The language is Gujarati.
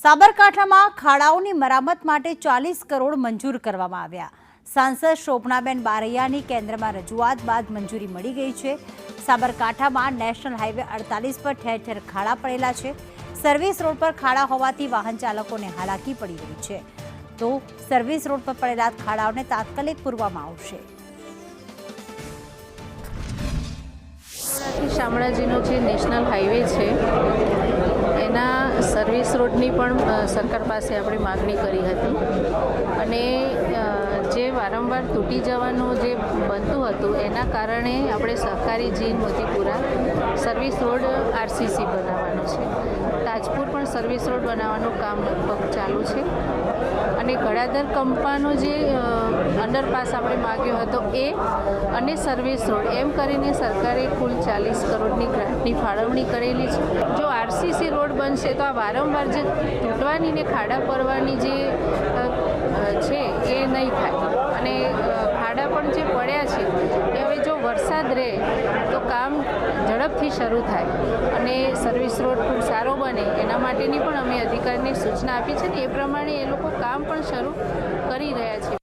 સાબરકાંઠામાં ખાડાઓની મરામત માટે 40 કરોડ મંજૂર કરવામાં આવ્યા। સાંસદ શોભનાબેન બારૈયાની કેન્દ્રમાં રજૂઆત બાદ મંજૂરી મળી ગઈ છે। સાબરકાંઠામાં નેશનલ હાઈવે 48 પર ઠેર ઠેર ખાડા પડેલા છે। સર્વિસ રોડ પર ખાડા હોવાથી વાહન ચાલકોને હાલાકી પડી રહી છે, તો સર્વિસ રોડ પર પડેલા ખાડાઓને તાત્કાલિક પૂરવામાં આવશે। શામળાજીનો જે નેશનલ હાઈવે છે એના સર્વિસ રોડની પણ સરકાર પાસે આપણે માગણી કરી હતી અને જે વારંવાર તૂટી જવાનું જે બનતું હતું એના કારણે આપણે સહકારી જીન મોતીપુરા સર્વિસ રોડ આરસીસી બનાવવાનો છે। તાજપુર પણ સર્વિસ રોડ બનાવવાનું કામ લગભગ ચાલુ છે અને ગળાદર કંપાનો જે અંડરપાસ આપણે માગ્યો હતો એ અને સર્વિસ રોડ એમ કરીને સરકારે કુલ 40 કરોડની ગ્રાન્ટની ફાળવણી કરેલી છે। જો આરસીસી રોડ બનશે તો આ વારંવાર જે તૂટવાની ને ખાડા પડવાની જે છે એ નહીં થાય અને ખાડા પણ જે પડ્યા છે એ હવે જો વરસાદ રહે તો કામ ઝડપથી શરૂ થાય અને સર્વિસ રોડ ખૂબ સારો બને એના માટેની પણ અમે અધિકારીને સૂચના આપી છે ને એ પ્રમાણે એ લોકો કામ પણ શરૂ કરી રહ્યા છે।